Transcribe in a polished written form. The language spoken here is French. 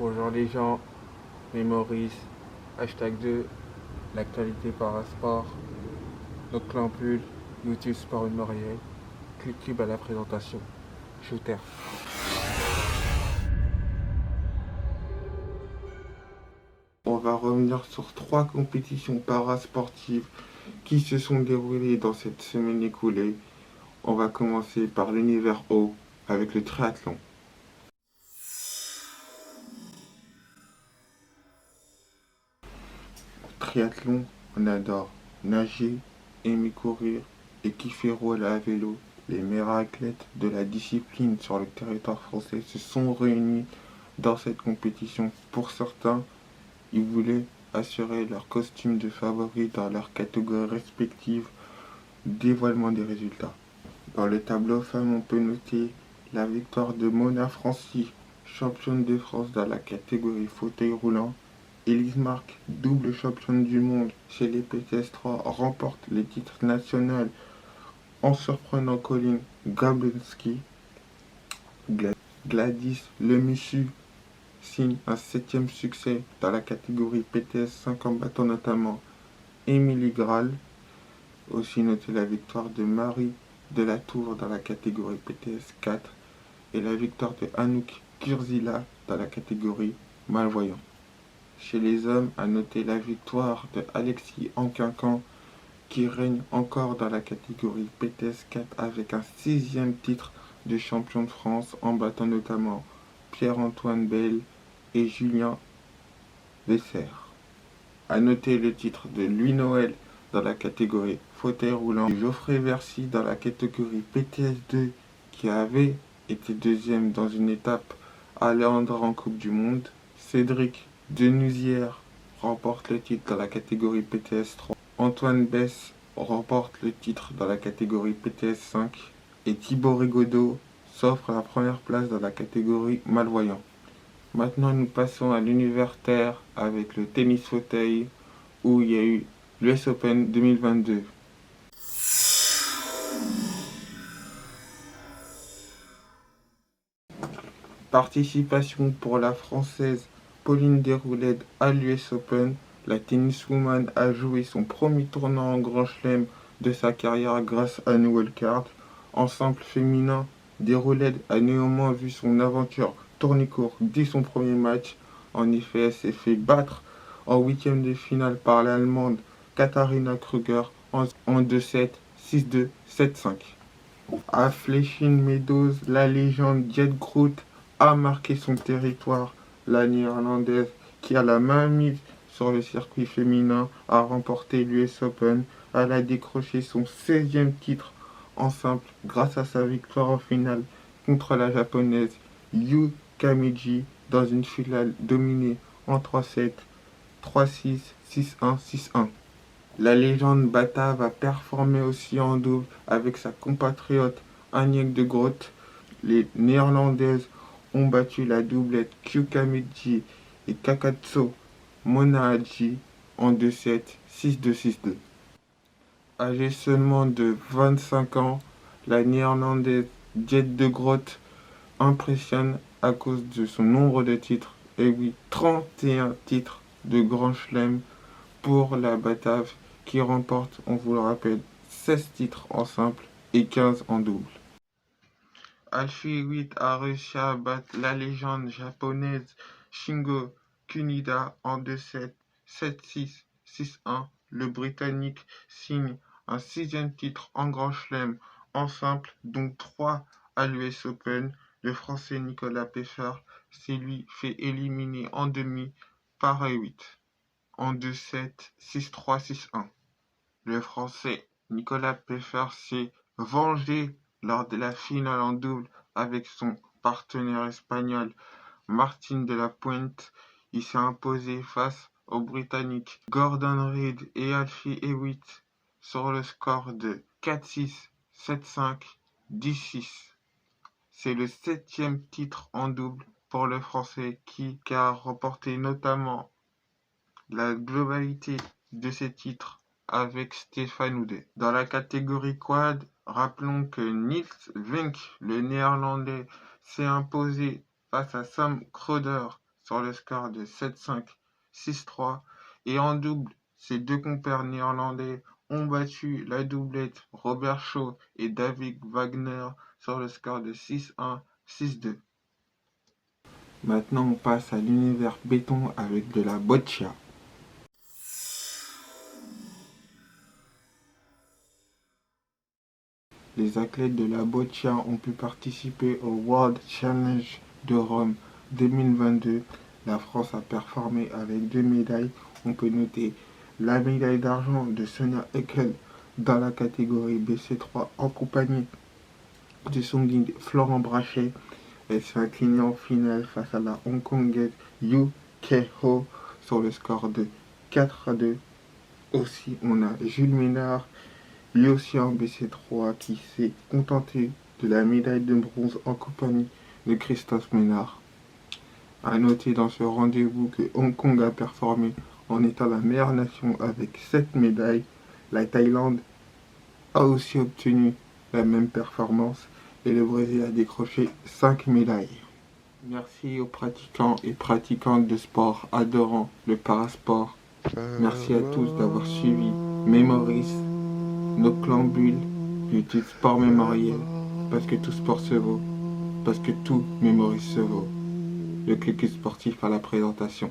Bonjour les gens, Mémorise, hashtag 2, l'actualité parasport, notre l'ampule, YouTube Sport Mémoriel, clique à la présentation, shooter. On va revenir sur 3 compétitions parasportives qui se sont déroulées dans cette semaine écoulée. On va commencer par l'univers haut avec le triathlon. Triathlon, on adore nager, aimer courir et kiffer rouler à vélo. Les meilleurs athlètes de la discipline sur le territoire français se sont réunis dans cette compétition. Pour certains, ils voulaient assurer leur costume de favoris dans leur catégorie respective. Dévoilement des résultats. Dans le tableau femmes, on peut noter la victoire de Mona Francy, championne de France dans la catégorie fauteuil roulant. Elise Marc, double championne du monde chez les PTS3, remporte le titre national en surprenant Colin Gablonski. Gladys Lemissu signe un 7e succès dans la catégorie PTS5 en battant notamment Émilie Graal. Aussi noter la victoire de Marie Delatour dans la catégorie PTS4 et la victoire de Anouk Kurzila dans la catégorie malvoyant. Chez les hommes, à noter la victoire de Alexis Anquincan qui règne encore dans la catégorie PTS4 avec un 6e titre de champion de France en battant notamment Pierre-Antoine Bell et Julien Vesser. À noter le titre de Louis Noël dans la catégorie fauteuil roulant, Geoffrey Vercy dans la catégorie PTS2 qui avait été deuxième dans une étape à Léandre en Coupe du Monde. Cédric Denouzière remporte le titre dans la catégorie PTS3. Antoine Bess remporte le titre dans la catégorie PTS5 et Thibaut Rigaudot s'offre la première place dans la catégorie malvoyant. Maintenant, nous passons à l'univers terre avec le tennis fauteuil où il y a eu l'US Open 2022. Participation pour la Française Pauline Déroulède à l'US Open. La tenniswoman a joué son premier tournoi en Grand Chelem de sa carrière grâce à une wildcard. En simple féminin, Déroulède a néanmoins vu son aventure tourner court dès son premier match. En effet, elle s'est fait battre en huitième de finale par l'Allemande Katharina Krüger en 2-7, 6-2, 7-5. À Flushing Meadows, la légende Jett Groot a marqué son territoire. La néerlandaise, qui a la main mise sur le circuit féminin, a remporté l'US Open. Elle a décroché son 16e titre en simple grâce à sa victoire en finale contre la japonaise Yu Kamiji dans une finale dominée en 3-7, 3-6, 6-1, 6-1. La légende batave a performé aussi en double avec sa compatriote Aniek de Groot. Les Néerlandaises ont battu la doublette Kyukamidji et Kakatso Monahaji en 2-7, 6-2, 6-2. Âgée seulement de 25 ans, la Néerlandaise Jett de Groot impressionne à cause de son nombre de titres. Et oui, 31 titres de Grand Chelem pour la Batave qui remporte, on vous le rappelle, 16 titres en simple et 15 en double. Alfie Hewitt a réussi à battre la légende japonaise Shingo Kunida en 2-7, 7-6, 6-1. Le Britannique signe un 6e titre en Grand Chelem en simple, dont 3 à l'US Open. Le Français Nicolas Peffer s'est lui fait éliminer en demi par Hewitt en 2-7, 6-3, 6-1. Le Français Nicolas Peffer s'est vengé lors de la finale en double avec son partenaire espagnol Martín de la Puente. Il s'est imposé face aux Britanniques Gordon Reid et Alfie Hewitt sur le score de 4-6, 7-5, 10-6. C'est le 7e titre en double pour le Français qui a remporté notamment la globalité de ses titres avec Stefan Houdet. Dans la catégorie quad, rappelons que Niels Vink, le néerlandais, s'est imposé face à Sam Kroder sur le score de 7-5, 6-3. Et en double, ses deux compères néerlandais ont battu la doublette Robert Shaw et David Wagner sur le score de 6-1, 6-2. Maintenant, on passe à l'univers béton avec de la boccia. Les athlètes de la boccia ont pu participer au World Challenge de Rome 2022. La France a performé avec 2 médailles. On peut noter la médaille d'argent de Sonia Eckel dans la catégorie BC3 en compagnie de son guide Florent Brachet. Elle s'est inclinée en finale face à la Hongkongaise Yu Ke-ho sur le score de 4-2. Aussi, on a Jules Ménard, lui aussi en BC3, qui s'est contenté de la médaille de bronze en compagnie de Christophe Ménard. A noter dans ce rendez-vous que Hong Kong a performé en étant la meilleure nation avec 7 médailles. La Thaïlande a aussi obtenu la même performance et le Brésil a décroché 5 médailles. Merci aux pratiquants et pratiquantes de sport adorant le parasport. Merci à tous d'avoir suivi Mémoris, nos clambules, YouTube Sport Mémoriel, parce que tout sport se vaut, parce que tout Mémoris se vaut. Le clic sportif à la présentation.